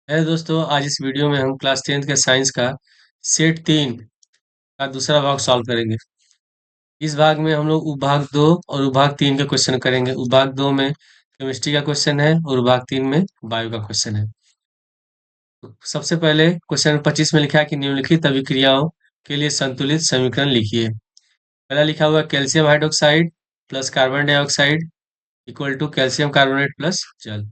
है दोस्तों, आज इस वीडियो में हम क्लास 10th के साइंस का सेट 3 का दूसरा भाग सॉल्व करेंगे। इस भाग में हम लोग उपभाग 2 और उपभाग 3 के क्वेश्चन करेंगे। उपभाग 2 में केमिस्ट्री का क्वेश्चन है और उपभाग 3 में बायो का क्वेश्चन है। तो सबसे पहले क्वेश्चन 25 में लिखा है कि निम्नलिखित अभिक्रियाओं के लिए संतुलित समीकरण लिखिए। पहला लिखा हुआ है calcium hydroxide plus carbon dioxide equal to calcium carbonate plus जल।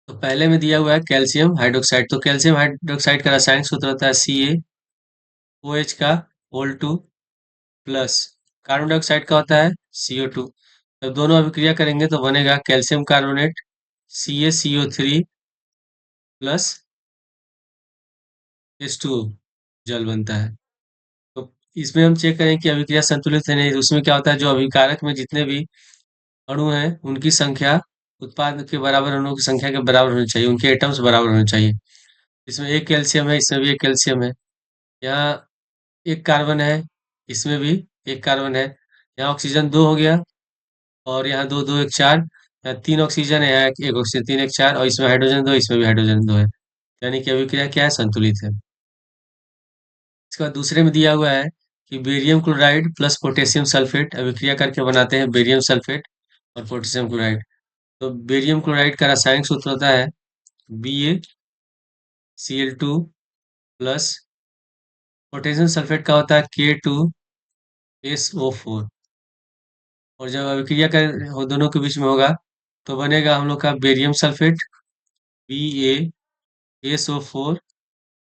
तो पहले में दिया हुआ है कैल्शियम हाइड्रोक्साइड, तो कैल्शियम हाइड्रोक्साइड का रासायनिक सूत्र होता है CaOH का होल 2 प्लस कार्बन डाइऑक्साइड का होता है CO2। जब दोनों अभिक्रिया करेंगे तो बनेगा calcium carbonate CaCO3 plus H2O, जल बनता है। तो इसमें हम चेक करें कि अभिक्रिया संतुलित है नहीं। तो उसमें क्या होता है, जो अभिकारक में जितने भी अणु हैं उनकी संख्या उत्पाद के बराबर अणुओं की संख्या के बराबर होनी चाहिए, उनके एटम्स बराबर होने चाहिए। इसमें एक कैल्शियम है, इसमें भी एक कैल्शियम है। यहाँ एक कार्बन है, इसमें भी एक कार्बन है। यहाँ ऑक्सीजन 2 हो गया और यहाँ 2 2 1 4। यहाँ 3 ऑक्सीजन है, यहाँ एक ऑक्सीजन, 3 1 4, और इसमें हाइड्रोजन 2, इसमें भी हाइड्रोजन 2 है। यानी कि अभिक्रिया क्या है, संतुलित है। इसके बाद दूसरे में दिया हुआ है कि barium chloride plus potassium sulphate अभिक्रिया करके बनाते हैं बेरियम सल्फेट और पोटेशियम क्लोराइड। तो बेरियम क्लोराइड का रासायनिक सूत्र होता है BaCl2 प्लस पोटेशियम सल्फेट का होता है K2SO4। और जब अभिक्रिया कर दोनों के बीच में होगा तो बनेगा हम लोग का barium sulphate BaSO4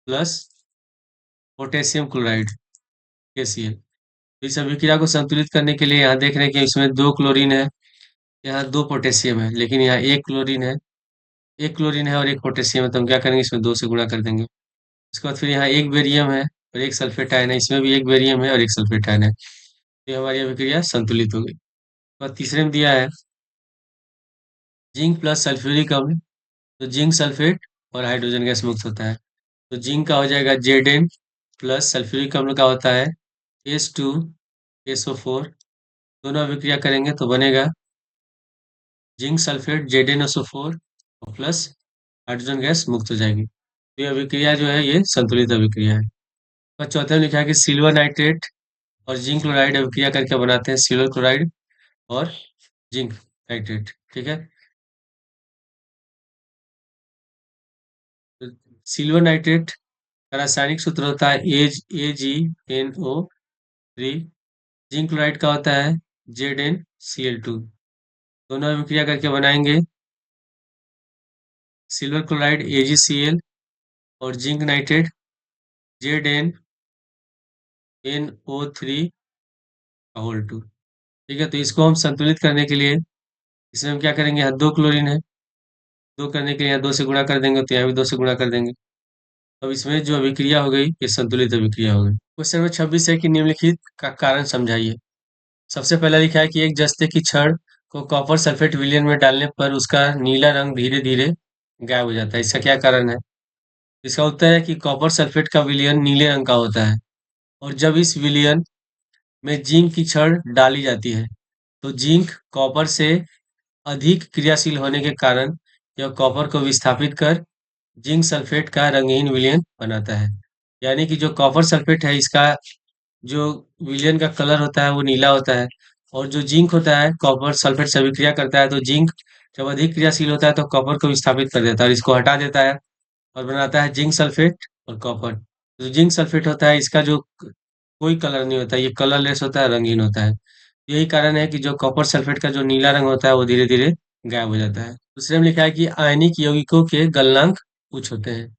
plus potassium chloride KCl। इस अभिक्रिया को संतुलित करने के लिए यहाँ देख रहे हैं कि इसमें 2 क्लोरीन है, यहाँ 2 पोटेशियम है, लेकिन यहाँ एक क्लोरीन है, एक क्लोरीन है और एक पोटेशियम है। तो हम क्या करेंगे, इसमें 2 से गुणा कर देंगे। उसके बाद फिर यहाँ एक बेरियम है और एक सल्फेट आयन है, इसमें भी एक बेरियम है और एक सल्फेट आयन है। तो ये हमारी अभिक्रिया संतुलित हो गई। और तीसरे में दिया है जिंक प्लस सल्फ्यूरिक अम्ल। तो जिंक सल्फेट और हाइड्रोजन गैस मुक्त होता है। तो जिंक का हो जाएगा Zn प्लस सल्फ्यूरिक अम्ल का होता है H2SO4। दोनों अभिक्रिया करेंगे तो बनेगा जिंक सल्फेट ZnSO4 और प्लस हाइड्रोजन गैस मुक्त हो जाएगी। तो ये अभिक्रिया जो है ये संतुलित अभिक्रिया है। और चौथे में लिखा है कि सिल्वर नाइट्रेट और जिंक क्लोराइड अभिक्रिया करके बनाते हैं सिल्वर क्लोराइड और जिंक नाइट्रेट। ठीक है, तो सिल्वर नाइट्रेट का रासायनिक सूत्र होता है AgNO3। जिंक क्लोराइड का होता है ZnCl2। दोनों अभिक्रिया करके बनाएंगे सिल्वर क्लोराइड AgCl और जिंक नाइट्रेट ZnNO3 होल 2। ठीक है, तो इसको हम संतुलित करने के लिए इसमें हम क्या करेंगे, यहाँ 2 क्लोरीन है, 2 करने के लिए यहाँ 2 से गुणा कर देंगे, तो यहाँ भी 2 से गुणा कर देंगे। अब इसमें जो अभिक्रिया हो गई ये संतुलित अभिक्रिया हो गई। क्वेश्चन नंबर 26 है कि निम्नलिखित का कारण समझाइए। सबसे पहला लिखा है कि एक जस्ते की छड़ को कॉपर सल्फेट विलयन में डालने पर उसका नीला रंग धीरे धीरे गायब हो जाता है, इसका क्या कारण है। इसका उत्तर है कि कॉपर सल्फेट का विलयन नीले रंग का होता है और जब इस विलयन में जिंक की छड़ डाली जाती है तो जिंक कॉपर से अधिक क्रियाशील होने के कारण यह कॉपर को विस्थापित कर जिंक सल्फेट का रंगहीन विलयन बनाता है। यानी कि जो कॉपर सल्फेट है इसका जो विलयन का कलर होता है वो नीला होता है, और जो जिंक होता है कॉपर सल्फेट से अभिक्रिया करता है तो जिंक जब अधिक क्रियाशील होता है तो कॉपर को विस्थापित कर देता है और इसको हटा देता है और बनाता है जिंक सल्फेट और कॉपर। जो जिंक सल्फेट होता है इसका जो कोई कलर नहीं होता, ये कलरलेस होता है, रंगीन होता है। यही कारण है कि जो कॉपर सल्फेट का जो नीला रंग होता है वो धीरे धीरे गायब हो जाता है। दूसरे में लिखा है कि आयनिक यौगिकों के गलनांक कुछ होते हैं।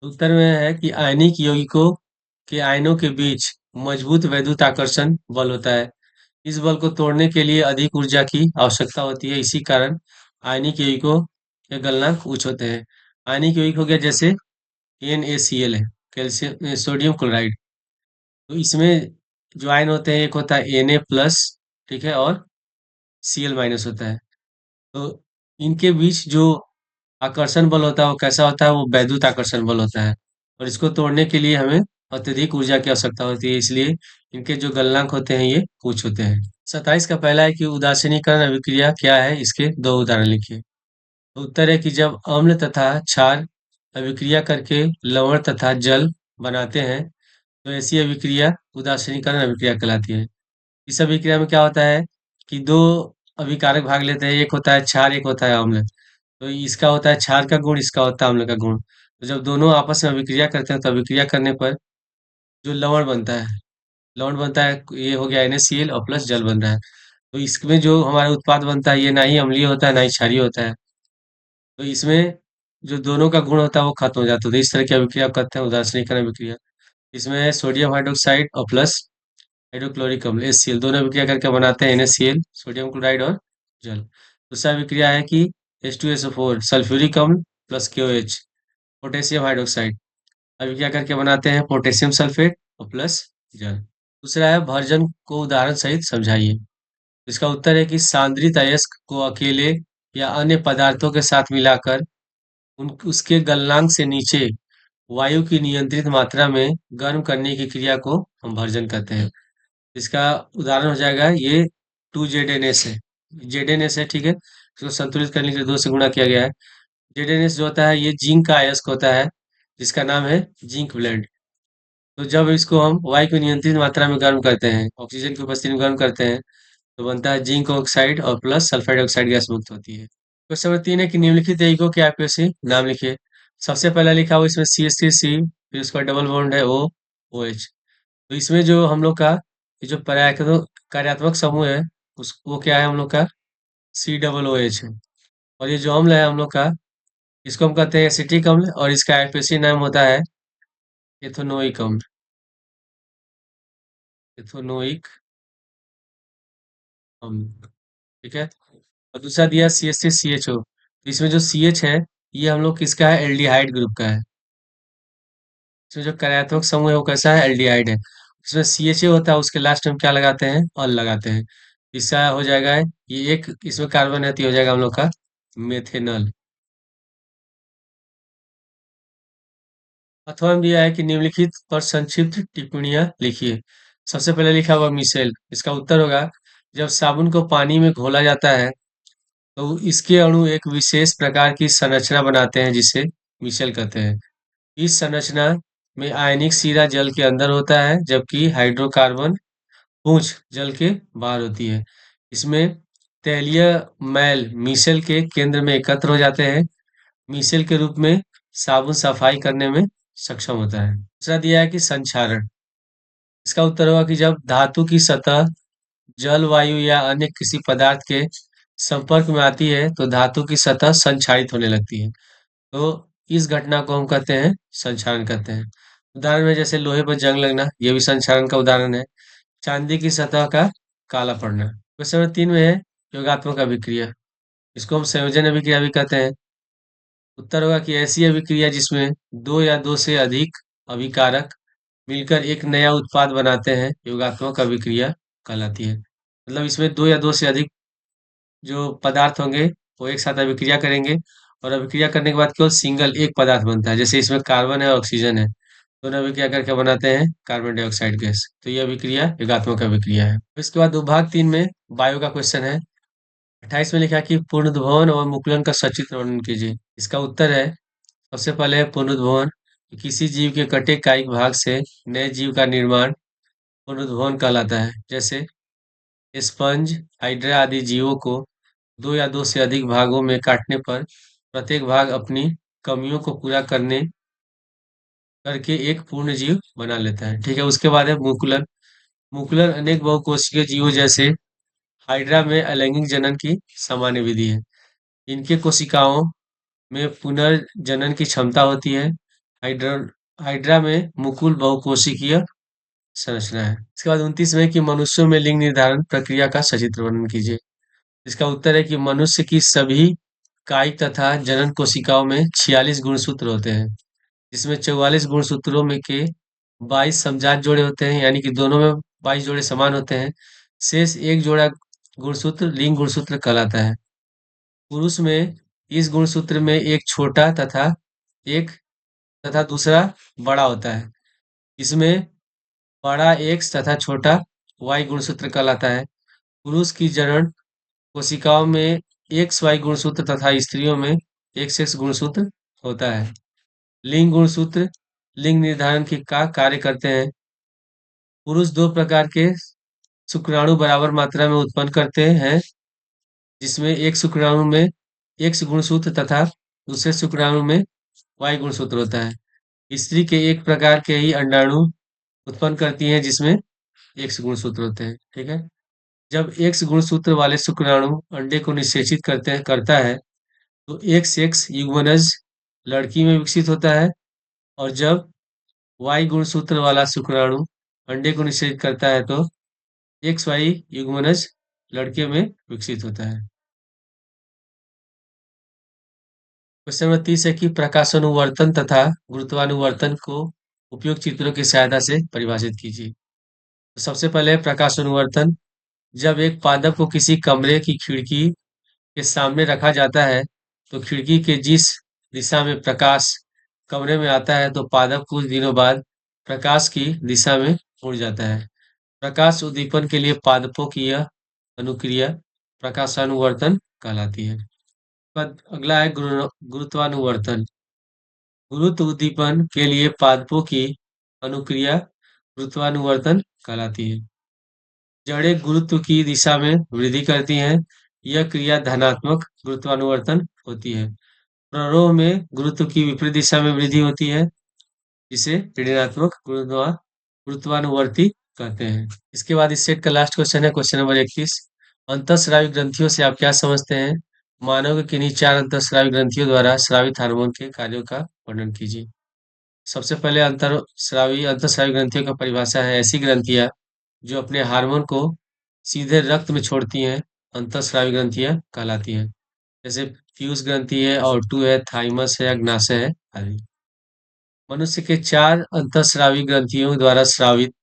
उत्तर में है कि आयनिक यौगिकों के आयनों के बीच मजबूत वैद्युत आकर्षण बल होता है। इस बल को तोड़ने के लिए अधिक ऊर्जा की आवश्यकता होती है, इसी कारण आयनिक यौगिकों के गलनांक उच्च होते हैं। आयनिक यौगिक हो गया जैसे NaCl है, कैल्शियम सोडियम क्लोराइड। तो इसमें जो आयन होते हैं एक होता है Na प्लस, ठीक है, और Cl माइनस होता है। तो इनके बीच जो आकर्षण बल होता है वो कैसा होता है, वो वैद्युत आकर्षण बल होता है और इसको तोड़ने के लिए हमें अत्यधिक ऊर्जा की आवश्यकता होती है, इसलिए इनके जो गलनांक होते हैं ये कुछ होते हैं। 27 का पहला है कि उदासीनीकरण अभिक्रिया क्या है, इसके 2 उदाहरण लिखिए। उत्तर है कि जब अम्ल तथा क्षार अभिक्रिया करके लवण तथा जल बनाते हैं तो ऐसी अभिक्रिया उदासीनीकरण अभिक्रिया कहलाती है। इस अभिक्रिया में क्या होता है कि दो अभिकारक भाग लेते हैं, एक होता है क्षार, एक होता है अम्ल। तो इसका होता है क्षार का गुण, इसका होता है अम्ल का गुण। तो जब दोनों आपस में अभिक्रिया करते हैं तो अभिक्रिया करने पर जो लवण बनता है, ये हो गया NaCl और प्लस जल बन रहा है। तो इसमें जो हमारा उत्पाद बनता है ये ना ही अम्लीय होता है ना ही क्षारीय होता है। तो इसमें जो दोनों का गुण होता है वो खत्म हो जाता है। तो इस तरह की अभिक्रिया आप करते हैं उदासीनीकरण अभिक्रिया। इसमें सोडियम हाइड्रोक्साइड और प्लस हाइड्रोक्लोरिक अम्ल HCl दोनों अभिक्रिया करके बनाते हैं NaCl, सोडियम क्लोराइड और जल। दूसरा अभिक्रिया है कि H2SO4 सल्फ्यूरिक अम्ल प्लस KOH पोटेशियम हाइड्रोक्साइड अभिक्रिया करके बनाते हैं पोटेशियम सल्फेट और प्लस जल। दूसरा है भर्जन को उदाहरण सहित समझाइए। इसका उत्तर है कि सांद्रित अयस्क को अकेले या अन्य पदार्थों के साथ मिलाकर उन उसके गलनांक से नीचे वायु की नियंत्रित मात्रा में गर्म करने की क्रिया को हम भर्जन कहते हैं। इसका उदाहरण हो जाएगा ये 2ZNS है। ZNS है, ठीक है। इसको संतुलित करने के लिए 2 से गुणा किया गया है। ZNS जो होता है ये जिंक का अयस्क होता है जिसका नाम है जिंक ब्लेंड। तो जब इसको हम वायु की नियंत्रित मात्रा में गर्म करते हैं, ऑक्सीजन की उपस्थिति में गर्म करते हैं, तो बनता है जिंक ऑक्साइड और प्लस सल्फाइड ऑक्साइड गैस मुक्त होती है। क्वेश्चन नंबर 3 है कि निम्नलिखित यौगिकों के आपसी नाम लिखिए। सबसे पहला लिखा हुआ इसमें CH3C, फिर उसका डबल बॉन्ड है OH। तो इसमें जो हम लोग का ये जो कार्यात्मक समूह है उस वो क्या है हम लोग का COOH है। और ये जो अम्ल है हम लोग का इसको हम कहते हैं एसिटिक अम्ल और इसका आईपीसी नाम होता है एथोनोइक अम्ल। एथोनोइक अम्ल, ठीक है। और दूसरा दिया CH3CHO। तो इसमें जो CH है ये हम लोग किसका है, एल्डिहाइड ग्रुप का है। इसमें जो कार्यात्मक समूह है वो कैसा है, एल्डिहाइड है। इसमें CHA होता है उसके लास्ट में क्या लगाते हैं, अल लगाते हैं। इसका हो जाएगा ये एक इसमें कार्बन है तो ये हो जाएगा हम लोग का मेथेनॉल। अथवा में दिया है कि निम्नलिखित पर संक्षिप्त टिप्पणियां लिखिए। सबसे पहले लिखा हुआ मिसेल, इसका उत्तर होगा जब साबुन को पानी में घोला जाता है तो इसके अणु एक विशेष प्रकार की संरचना बनाते हैं जिसे मिसेल कहते हैं। इस संरचना में आयनिक सीरा जल के अंदर होता है जबकि हाइड्रोकार्बन पूंछ जल के बाहर होती है। इसमें तैलीय मैल मिसेल के केंद्र में एकत्र हो जाते हैं। मिसेल के रूप में साबुन सफाई करने में सक्षम होता है। दूसरा दिया है कि संक्षारण। इसका उत्तर होगा कि जब धातु की सतह जल, वायु या अन्य किसी पदार्थ के संपर्क में आती है तो धातु की सतह संक्षारित होने लगती है। तो इस घटना को हम कहते हैं संक्षारण कहते हैं। उदाहरण में जैसे लोहे पर जंग लगना, ये भी संक्षारण का उदाहरण है। चांदी की सतह का काला पड़ना। क्वेश्चन नंबर 3 में है योगात्मक अभिक्रिया। इसको हम संयोजन अभिक्रिया भी कहते हैं। उत्तर होगा कि ऐसी अभिक्रिया जिसमें दो या दो से अधिक अभिकारक मिलकर एक नया उत्पाद बनाते हैं योगात्मक अभिक्रिया कहलाती है। मतलब इसमें दो या दो से अधिक जो पदार्थ होंगे वो एक साथ अभिक्रिया करेंगे और अभिक्रिया करने के बाद केवल सिंगल एक पदार्थ बनता है। जैसे इसमें कार्बन है ऑक्सीजन है, दोनों अभिक्रिया करके बनाते हैं कार्बन डाइऑक्साइड गैस। तो ये अभिक्रिया योगात्मक अभिक्रिया है। इसके बाद विभाग 3 में बायो का क्वेश्चन है। 28 में लिखा है कि पुनरुद्भवन और मुकुलन का सचित्र वर्णन कीजिए। इसका उत्तर है सबसे पहले है पुनरुद्भवन। किसी जीव के कटे कायिक भाग से नए जीव का निर्माण पुनरुद्भवन कहलाता है। जैसे स्पंज, हाइड्रा आदि जीवों को दो या दो से अधिक भागों में काटने पर प्रत्येक भाग अपनी कमियों को पूरा करने करके एक पूर्ण जीव बना लेता है। ठीक है, उसके बाद है मुकुलन। मुकुलन अनेक बहुकोशिकीय जीवों जैसे हाइड्रा में अलैंगिक जनन की सामान्य विधि है। इनके कोशिकाओं में पुनर्जनन की क्षमता होती है। हाइड्रा हाइड्रा में मुकुल बहुकोशिकीय संरचना है। इसके बाद 29 में कि मनुष्यों में लिंग निर्धारण प्रक्रिया का सचित्र वर्णन कीजिए। इसका उत्तर है कि मनुष्य की सभी कायिक तथा जनन कोशिकाओं में 46 गुणसूत्र होते हैं, जिसमें 44 गुणसूत्रों में के 22 समजात जोड़े होते हैं, यानी कि दोनों में 22 जोड़े समान होते हैं। शेष एक जोड़ा गुणसूत्र लिंग गुणसूत्र कहलाता है। पुरुष में इस गुणसूत्र में एक तथा दूसरा बड़ा होता है। इसमें बड़ा एक्स तथा छोटा वाई गुणसूत्र कहलाता है। पुरुष की जनन कोशिकाओं में एक्स वाई गुणसूत्र तथा स्त्रियों में एक सेक्स गुणसूत्र होता है। लिंग गुणसूत्र लिंग निर्धारण की का कार्य करते हैं। पुरुष दो प्रकार के शुक्राणु बराबर मात्रा में उत्पन्न करते हैं, जिसमें एक शुक्राणु में एक्स गुणसूत्र तथा दूसरे शुक्राणु में वाई गुणसूत्र होता है। स्त्री के एक प्रकार के ही अंडाणु उत्पन्न करती हैं, जिसमें एक्स गुणसूत्र होते हैं। ठीक है। जब एक्स गुणसूत्र वाले शुक्राणु अंडे को निषेचित करता है, तो एक्स एक्स युग्मनज लड़की में विकसित होता है। और जब वाई गुणसूत्र वाला शुक्राणु अंडे को निषेचित करता है, तो एक्स वाई युग्मनज लड़के में विकसित होता है। क्वेश्चन नंबर 30 है कि प्रकाशानुवर्तन तथा गुरुत्वानुवर्तन को उपयुक्त चित्रों की सहायता से परिभाषित कीजिए। तो सबसे पहले प्रकाशानुवर्तन। जब एक पादप को किसी कमरे की खिड़की के सामने रखा जाता है, तो खिड़की के जिस दिशा में प्रकाश कमरे में आता है, तो पादप कुछ दिनों बाद प्रकाश की दिशा में मुड़ जाता है। प्रकाश उद्दीपन के लिए पादपों की यह अनुक्रिया प्रकाशानुवर्तन कहलाती है। अगला है गुरुत्वानुवर्तन। गुरुत्व उद्दीपन के लिए पादपों की अनुक्रिया गुरुत्वानुवर्तन कहलाती है। जड़ें गुरुत्व की दिशा में वृद्धि करती हैं। यह क्रिया धनात्मक गुरुत्वानुवर्तन होती है। प्ररोह में गुरुत्व की विपरीत दिशा में वृद्धि होती है, जिसे ऋणात्मक गुरुत्वानुवर्ती कहते हैं। इसके बाद इस सेट का लास्ट क्वेश्चन है क्वेश्चन नंबर 31। अंतःस्रावी ग्रंथियों से आप क्या समझते हैं? मानव के किन्हीं 4 अंतःस्रावी ग्रंथियों द्वारा स्रावित हार्मोन के कार्यों का वर्णन कीजिए। सबसे पहले अंतःस्रावी ग्रंथियों का परिभाषा है ऐसी ग्रंथियां जो अपने हार्मोन को सीधे रक्त में छोड़ती हैं, अंतःस्रावी ग्रंथियां कहलाती हैं। जैसे पीयूष ग्रंथि है, ऑटू है, थाइमस है, अग्नाशय है आदि। मनुष्य के 4 अंतःस्रावी ग्रंथियों द्वारा स्रावित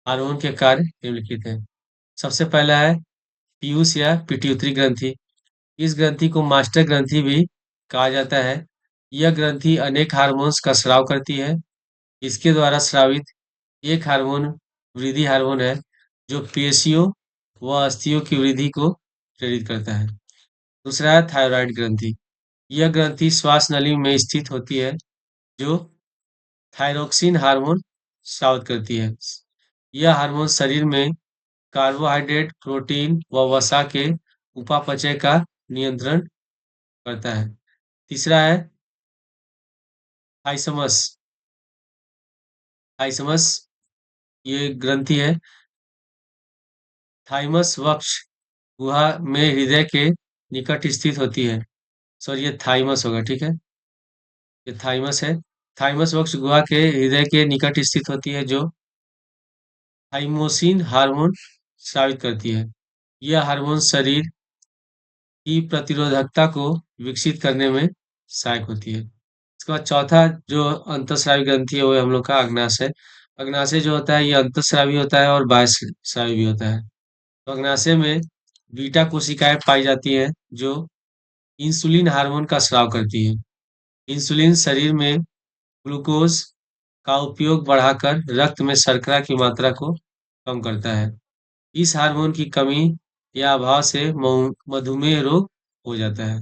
हार्मोन के कार्य निम्नलिखित हैं। सबसे पहला है पीयूष या पिट्यूटरी ग्रंथि। इस ग्रंथि को मास्टर ग्रंथि भी कहा जाता है। यह ग्रंथि अनेक हार्मोन्स का स्राव करती है। इसके द्वारा स्रावित एक हार्मोन वृद्धि हार्मोन है, जो पेशियों व अस्थियों की वृद्धि को प्रेरित करता है। दूसरा है थायराइड ग्रंथि। यह ग्रंथि श्वास नली में स्थित होती है, जो थायरोक्सिन हार्मोन स्रावित करती है। यह हार्मोन शरीर में कार्बोहाइड्रेट, प्रोटीन व वसा के उपापचय का नियंत्रण करता है। तीसरा है थाइसमस। थाइसमस ये ग्रंथि है। थाइमस वक्ष गुहा में हृदय के निकट स्थित होती है। सॉरी, ये थाइमस होगा, ठीक है। ये थाइमस है। थाइमस वक्ष गुहा के हृदय के निकट स्थित होती है, जो थाइमोसिन हार्मोन स्रावित करती है। यह हार्मोन शरीर की प्रतिरोधकता को विकसित करने में सहायक होती है। इसके बाद चौथा जो अंतःस्रावी ग्रंथि है, वो है हम लोग का अग्नाशय। अग्नाशय जो होता है, ये अंतःस्रावी होता है और बाह्यस्रावी भी होता है। तो अग्नाशय में बीटा कोशिकाएं पाई जाती हैं, जो इंसुलिन हार्मोन का स्राव करती हैं। इंसुलिन शरीर में ग्लूकोज का उपयोग बढ़ाकर रक्त में शर्करा की मात्रा को कम करता है। इस हार्मोन की कमी या अभाव से मधुमेह रोग हो जाता है।